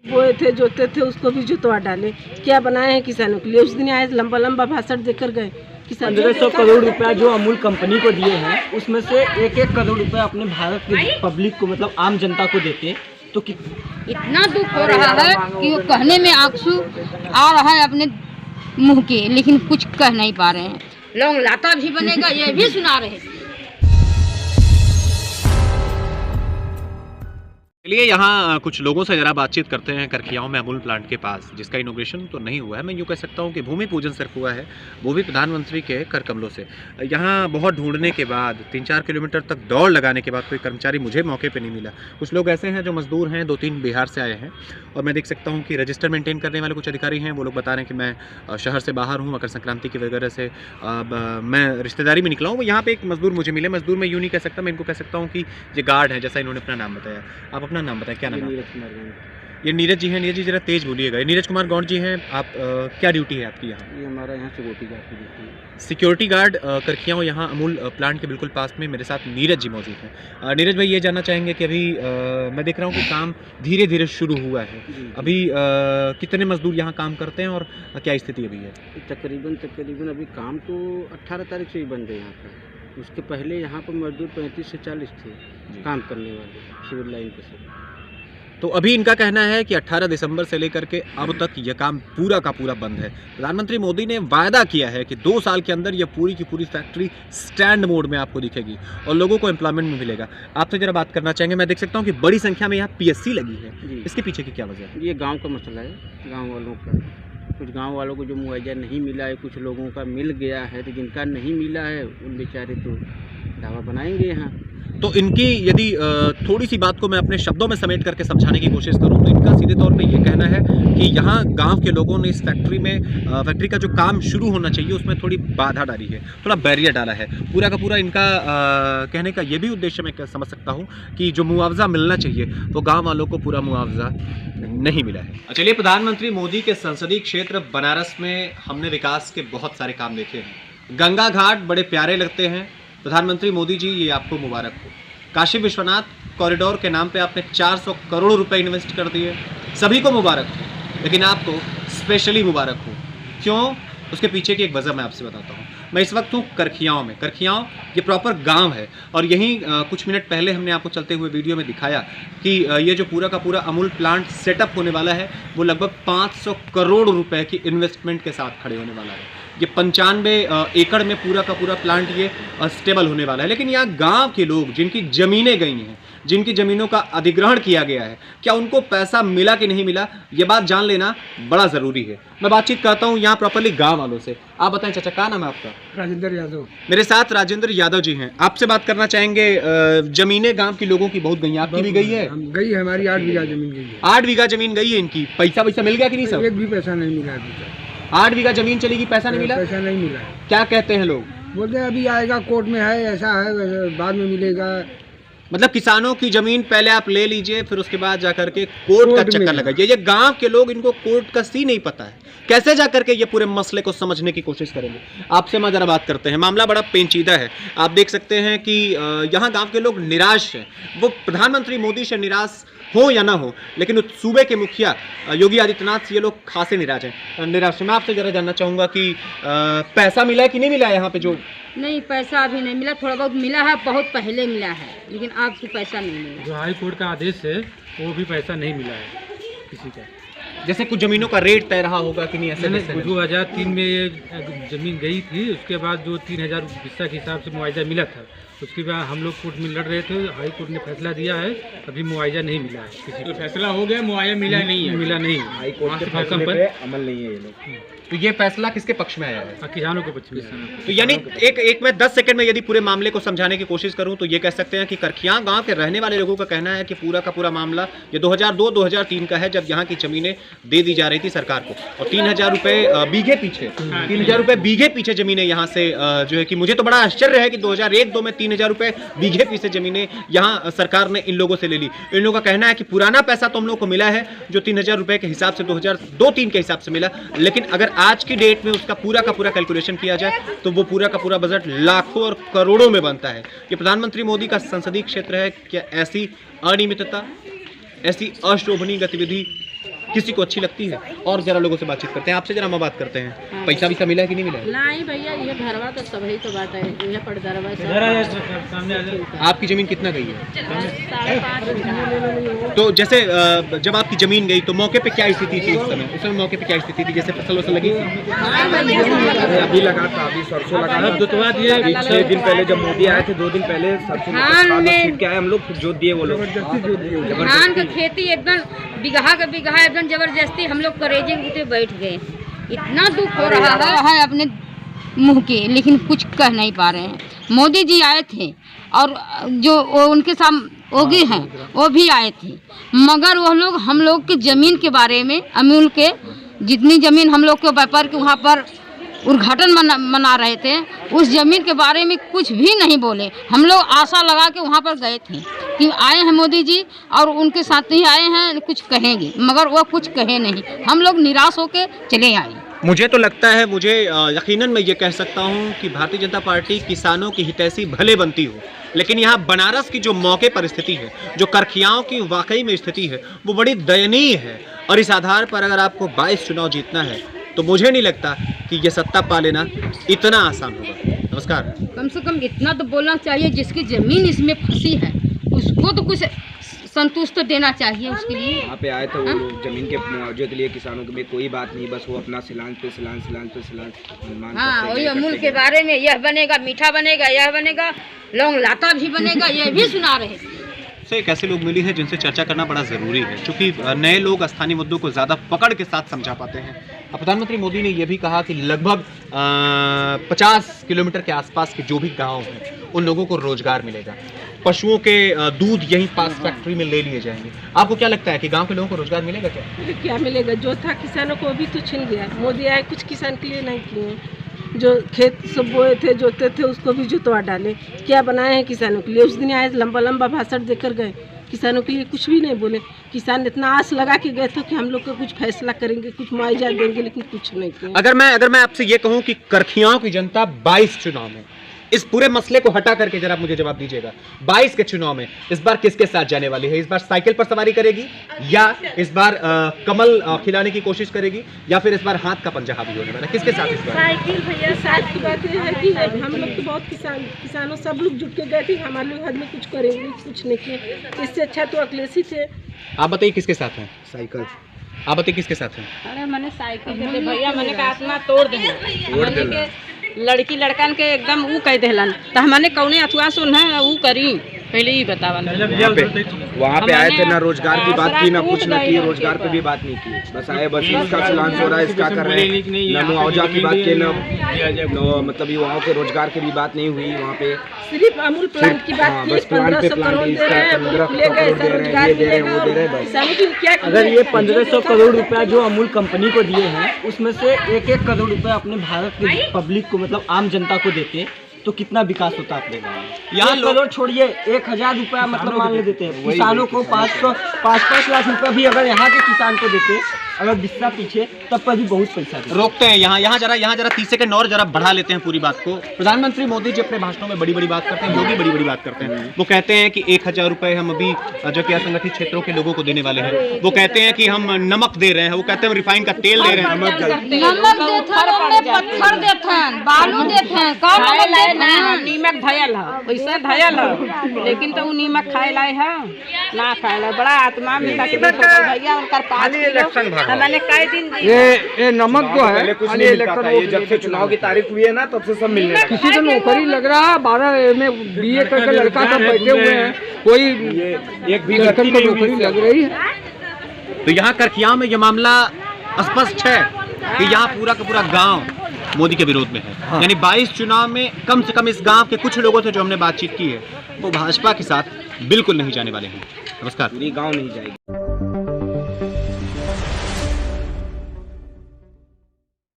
बोए थे, जोते थे, उसको भी जुतवा डाले। क्या बनाए हैं किसानों के लिए? उस दिन आए लंबा लंबा भाषण देकर गए। 1500 करोड़ रुपया जो अमूल कंपनी को दिए हैं, उसमें से 1-1 करोड़ रुपया अपने भारत की पब्लिक को, मतलब आम जनता को देते तो इतना दुख हो रहा है कि वो कहने में आंसू आ रहा है अपने मुंह के, लेकिन कुछ कह नहीं पा रहे हैं। लौंग लाता भी बनेगा, ये भी सुना रहे हैं। चलिए यहाँ कुछ लोगों से ज़रा बातचीत करते हैं करखियाओं में अमूल प्लांट के पास, जिसका इनॉग्रेशन तो नहीं हुआ है। मैं यूँ कह सकता हूँ कि भूमि पूजन सिर्फ हुआ है, वो भी प्रधानमंत्री के कर कमलों से। यहाँ बहुत ढूंढने के बाद 3-4 किलोमीटर तक दौड़ लगाने के बाद कोई कर्मचारी मुझे मौके पे नहीं मिला। कुछ लोग ऐसे हैं जो मजदूर हैं, 2-3 बिहार से आए हैं, और मैं देख सकता हूँ कि रजिस्टर मेंटेन करने वाले कुछ अधिकारी हैं। वो लोग बता रहे हैं कि मैं शहर से बाहर हूँ, मकर संक्रांति की वजह से मैं रिश्तेदारी में निकला हूँ। यहाँ पर एक मजदूर मुझे मिले। मजदूर मैं यूँ नहीं कह सकता, मैं इनको कह सकता हूँ कि ये गार्ड है, जैसा इन्होंने अपना नाम बताया। आप अपना नाम बताएं, क्या नाम है? ये नीरज जी हैं। नीरज जी जरा तेज बोलिएगा। नीरज कुमार गौड़ जी हैं। आप क्या ड्यूटी है आपकी यहाँ? ये हमारा यहाँ सिक्योरिटी गार्ड की ड्यूटी है। सिक्योरिटी गार्ड करखियाओं यहाँ अमूल प्लांट के बिल्कुल पास में मेरे साथ नीरज जी मौजूद हैं। नीरज भाई, ये जानना चाहेंगे कि अभी मैं देख रहा हूँ कि काम धीरे धीरे शुरू हुआ है। अभी कितने मजदूर यहाँ काम करते हैं और क्या स्थिति अभी है? तकरीबन अभी काम तो 18 तारीख से ही बन गए यहाँ पर। उसके पहले यहाँ पर मजदूर 35 से 40 थे काम करने वाले सिविल लाइन पे से। तो अभी इनका कहना है कि 18 दिसंबर से लेकर के अब तक यह काम पूरा का पूरा बंद है। प्रधानमंत्री मोदी ने वायदा किया है कि 2 साल के अंदर यह पूरी की पूरी फैक्ट्री स्टैंड मोड में आपको दिखेगी और लोगों को एम्प्लॉयमेंट में मिलेगा। आपसे जरा बात करना चाहेंगे। मैं देख सकता हूँ कि बड़ी संख्या में यहाँ PSC लगी है। इसके पीछे की क्या वजह है? ये गाँव का मसला है, गाँव वालों का। कुछ गाँव वालों को जो मुआवजा नहीं मिला है, कुछ लोगों का मिल गया है, तो जिनका नहीं मिला है उन बेचारे तो दावा बनाएंगे यहाँ। तो इनकी यदि थोड़ी सी बात को मैं अपने शब्दों में समेट करके समझाने की कोशिश करूं तो इनका सीधे तौर पे ये कहना है कि यहाँ गांव के लोगों ने इस फैक्ट्री का जो काम शुरू होना चाहिए उसमें थोड़ी बाधा डाली है, थोड़ा बैरियर डाला है। पूरा का पूरा इनका कहने का ये भी उद्देश्य मैं समझ सकता हूँ कि जो मुआवजा मिलना चाहिए वो गाँव वालों को पूरा मुआवजा नहीं मिला है। चलिए, प्रधानमंत्री मोदी के संसदीय क्षेत्र बनारस में हमने विकास के बहुत सारे काम देखे हैं। गंगा घाट बड़े प्यारे लगते हैं। प्रधानमंत्री मोदी जी, ये आपको मुबारक हो। काशी विश्वनाथ कॉरिडोर के नाम पे आपने 400 करोड़ रुपए इन्वेस्ट कर दिए, सभी को मुबारक हो, लेकिन आपको स्पेशली मुबारक हो। क्यों? उसके पीछे की एक वजह मैं आपसे बताता हूँ। मैं इस वक्त हूँ करखियाओं में। करखियाओं ये प्रॉपर गांव है और यहीं कुछ मिनट पहले हमने आपको चलते हुए वीडियो में दिखाया कि ये जो पूरा का पूरा अमूल प्लांट सेटअप होने वाला है वो लगभग 500 करोड़ रुपए की इन्वेस्टमेंट के साथ खड़े होने वाला है। ये 95 एकड़ में पूरा का पूरा प्लांट ये स्टेबल होने वाला है। लेकिन यहाँ गांव के लोग जिनकी ज़मीनें गई हैं, जिनकी ज़मीनों का अधिग्रहण किया गया है, क्या उनको पैसा मिला कि नहीं मिला, ये बात जान लेना बड़ा ज़रूरी है। मैं बातचीत करता हूँ यहाँ प्रॉपरली गांव वालों से। आप बताएं चाचा, क्या नाम है आपका? राजेंद्र यादव। मेरे साथ राजेंद्र यादव जी हैं। आपसे बात करना चाहेंगे। ज़मीनें गाँव के लोगों की बहुत गई हैं, आपकी भी गई है? गई है, हमारी 8 बीघा जमीन गई है। 8 बीघा जमीन गई है इनकी। पैसा मिल गया कि नहीं? सब एक भी पैसा नहीं मिला अभी तक। 8 बीघा जमीन चलेगी, पैसा नहीं मिला? पैसा नहीं मिला। क्या कहते हैं लोग? बोलते हैं अभी आएगा, कोर्ट में है, ऐसा है, बाद में मिलेगा। मतलब किसानों की जमीन पहले आप ले लीजिए, फिर उसके बाद जाकर के कोर्ट का चक्कर लगाइए। ये गांव के लोग, इनको कोर्ट का सी नहीं पता है, कैसे जाकर के ये पूरे मसले को समझने की कोशिश करेंगे। आपसे मैं जरा बात करते हैं। मामला बड़ा पेचीदा है। आप देख सकते हैं कि यहाँ गांव के लोग निराश हैं। वो प्रधानमंत्री मोदी से निराश हो या ना हो, लेकिन सूबे के मुखिया योगी आदित्यनाथ से ये लोग खासे निराश हैं। मैं आपसे जरा जानना चाहूँगा कि पैसा मिला कि नहीं मिला यहाँ पे? जो नहीं, पैसा अभी नहीं मिला। थोड़ा बहुत मिला है, बहुत पहले मिला है, लेकिन अब से पैसा नहीं मिला। जो हाई कोर्ट का आदेश है वो भी पैसा नहीं मिला है किसी का। जैसे कुछ जमीनों का रेट तय रहा होगा कि नहीं? ऐसे 2003 में ये जमीन गई थी, उसके बाद जो 3000 हिस्सा के हिसाब से मुआवजा मिला था, उसके बाद हम लोग कोर्ट में लड़ रहे थे। हाई कोर्ट ने फैसला दिया है, अभी मुआवजा नहीं मिला है किसी को। फैसला हो गया, मुआवजा मिला नहीं है। मिला नहीं। हाई कोर्ट के फैसले पे अमल नहीं है ये लोग। तो ये फैसला किसके पक्ष में आया है? किसानों के पक्ष में। तो यानी एक मैं 10 सेकंड में यदि पूरे मामले को समझाने की कोशिश करूं तो ये कह सकते हैं कि करखियां गांव के रहने वाले लोगों का कहना है कि पूरा का पूरा मामला ये 2002-2003 का है, जब यहाँ की जमीनें दे दी जा रही थी सरकार को, और 3000 रुपए बीघे पीछे, 3000 रुपए बीघे पीछे जमीनें यहाँ से जो है कि मुझे तो बड़ा आश्चर्य है कि 2001-2 में 3000 रुपए बीघे पीछे जमीनें यहाँ सरकार ने इन लोगों से ले ली। इन लोगों का कहना है कि पुराना पैसा तो हम लोग को मिला है जो 3000 रुपए के हिसाब से 2002-3 के हिसाब से मिला, लेकिन अगर आज की डेट में उसका पूरा का पूरा कैलकुलेशन किया जाए तो वो पूरा का पूरा बजट लाखों और करोड़ों में बनता है। ये प्रधानमंत्री मोदी का संसदीय क्षेत्र है। क्या ऐसी अनियमितता, ऐसी अशोभनीय गतिविधि किसी को अच्छी लगती है? और जरा लोगों से बातचीत करते हैं, आपसे जरा हम बात करते हैं। पैसा भी मिला है कि नहीं मिला है? नहीं भैया, ये घरवा तो सभी तो बात है, ये पड़दरवा सामने आ जाए। आपकी ज़मीन कितना गई है? 5.5 बीघा। तो जैसे जब आपकी ज़मीन गई तो मौके पे क्या स्थिति थी उस समय? उस समय मौके पे क्या स्थिति थी? जैसे फसल वसल लगी थी? अभी लगा था, अभी सरसों लगा था। दुतवा दिए 6 दिन पहले, जब मोदी आए थे 2 दिन पहले सरसों छीट के आए हम लोग, जोत दिए वो लोग। धान की खेती एकदम बिगहा का बिगहा एकदम जबरदस्ती हम लोग करेजे उठे बैठ गए। इतना दुख हो रहा है अपने मुंह के, लेकिन कुछ कह नहीं पा रहे हैं। मोदी जी आए थे और जो उनके साथ योगी हैं वो भी आए थे, मगर वो लोग हम लोग के ज़मीन के बारे में, अमूल के जितनी ज़मीन हम लोग के व्यापार के वहाँ पर उद्घाटन मना रहे थे, उस ज़मीन के बारे में कुछ भी नहीं बोले। हम लोग आशा लगा के वहाँ पर गए थे कि आए हैं मोदी जी और उनके साथ ही आए हैं, कुछ कहेंगे, मगर वो कुछ कहे नहीं। हम लोग निराश होकर चले आए। मुझे तो लगता है, मुझे यकीनन मैं ये कह सकता हूँ कि भारतीय जनता पार्टी किसानों की हितैषी भले बनती हो, लेकिन यहाँ बनारस की जो मौके पर स्थिति है, जो करखियाओं की वाकई में स्थिति है, वो बड़ी दयनीय है। और इस आधार पर अगर आपको 22 चुनाव जीतना है तो मुझे नहीं लगता कि ये सत्ता पा लेना इतना आसान होगा। नमस्कार। कम से कम इतना तो बोलना चाहिए, जिसकी ज़मीन इसमें फंसी है उसको तो कुछ संतुष्ट देना चाहिए उसके लिए। यहाँ पे आए थे वो लोग जमीन के मुआवजे के लिए, किसानों के में कोई बात नहीं, बस वो अपना सिलान पे सिलान। हाँ, वही अमूल के बारे में, यह बनेगा मीठा बनेगा, यह बनेगा लौंग लाता भी बनेगा, यह भी सुना रहे थे। से एक ऐसे लोग मिले हैं जिनसे चर्चा करना बड़ा ज़रूरी है, क्योंकि नए लोग स्थानीय मुद्दों को ज़्यादा पकड़ के साथ समझा पाते हैं। प्रधानमंत्री मोदी ने यह भी कहा कि लगभग 50 किलोमीटर के आसपास के जो भी गांव हैं उन लोगों को रोजगार मिलेगा। पशुओं के दूध यहीं पास फैक्ट्री में ले लिए जाएंगे। आपको क्या लगता है कि गांव के लोगों को रोजगार मिलेगा क्या? क्या मिलेगा? जो था किसानों को भी तो छिन गया। मोदी आए, कुछ किसान के लिए नहीं किए। जो खेत सब बोए थे, जोते थे, उसको भी जुतवा डाले। क्या बनाए हैं किसानों के लिए? उस दिन आए, लंबा लंबा भाषण देकर गए, किसानों के लिए कुछ भी नहीं बोले। किसान इतना आस लगा के गए थे कि हम लोग का कुछ फैसला करेंगे, कुछ मुआवजा देंगे, लेकिन कुछ नहीं किया। अगर मैं आपसे ये कहूं कि करखियाओं की जनता 22 चुनाव में, इस पूरे मसले को हटा करके जरा मुझे जवाब दीजिएगा, 22 के चुनाव में इस बार किसके साथ जाने वाली है? इस बार साइकिल पर सवारी करेगी, या इस बार कमल खिलाने की कोशिश करेगी, या फिर इस बार हाथ का पंजा हावी होने वाला है? किसके साथ इस बार? साइकिल भैया, साथ की बात यह है कि हम लोग तो बहुत किसानों सब लोग जुट के गए थे, हमारे लोग हद में कुछ करेंगे, कुछ नहीं किए। इससे अच्छा तो अखिलेश ही थे। आप बताइए किसके साथ हैं? साइकिल। आप बताइए किसके साथ हैं? अरे मैंने साइकिल दे भैया, मैंने का आत्मा तोड़ दे। लड़की लड़कन के एकदम ऊ कह देलन, तो हमने कौने अथुआ सुन है ऊ करी, पहले ही बतावन। वहाँ पे आए थे, ना रोजगार की बात की, ना कुछ न की, रोजगार पे भी बात नहीं की। बस आए, बस इसका सिलान हो रहा है, इसका कर रहे हैं, ना मुआवजा की बात की, ना मतलब युवाओं के रोजगार की भी बात नहीं हुई। वहाँ पे सिर्फ अमूल प्लांट की बात की, 1500 करोड़ दे रहे हैं, रोजगार दे रहे हैं, वो दे रहे हैं। किसानों की क्या? अगर ये 1500 करोड़ रुपया जो अमूल कंपनी को दिए हैं, उसमें से 1-1 करोड़ रुपया अपने भारत के पब्लिक को, मतलब आम जनता को देते तो कितना विकास होता अपने गाँव में। यहाँ करोड़ छोड़िए, 1000 रुपया मतलब मान ले देते हैं किसानों को, 500-5 लाख रुपया भी अगर यहाँ के किसान को देते, अगर बिस्सा पीछे, तब पर भी बहुत पैसा रोकते हैं। यहाँ जरा 30 सेकंड और जरा बढ़ा लेते हैं पूरी बात को। प्रधानमंत्री मोदी जी अपने भाषणों में बड़ी बड़ी बात करते हैं, योगी बड़ी बड़ी बात करते हैं। वो कहते हैं कि 1000 रुपए हम अभी जो कि असंगठित क्षेत्रों के लोगों को देने वाले हैं। वो कहते हैं कि हम नमक दे रहे हैं, वो कहते हैं हम रिफाइन का तेल दे रहे हैं। नमक पत्थर देते हैं, बालू देते हैं, नीमक धयल है, वैसे धयल है, लेकिन तो वो नीमक खाए लाए है ना, खाए लाए। बड़ा आत्मा में भैया उनका 5 किलो मैंने कई दिन ये नमक जो है, खाली इलेक्शन, ये जब से चुनाव की तारीख हुई है ना, तब से सब मिलने लगा। किसी को नौकरी लग रहा है, 12 में BA करके लड़का सब बैठे हुए हैं, कोई एक भी लड़कन को नौकरी लग रही है। तो यहाँ करखियाओं में ये मामला स्पष्ट है कि यहाँ पूरा का पूरा गांव मोदी के विरोध में है। यानी 22 चुनाव में कम से कम इस गांव के कुछ लोगों से जो हमने बातचीत की है, वो भाजपा के साथ बिल्कुल नहीं जाने वाले हैं। नमस्कार। पूरी गांव नहीं जाएगी।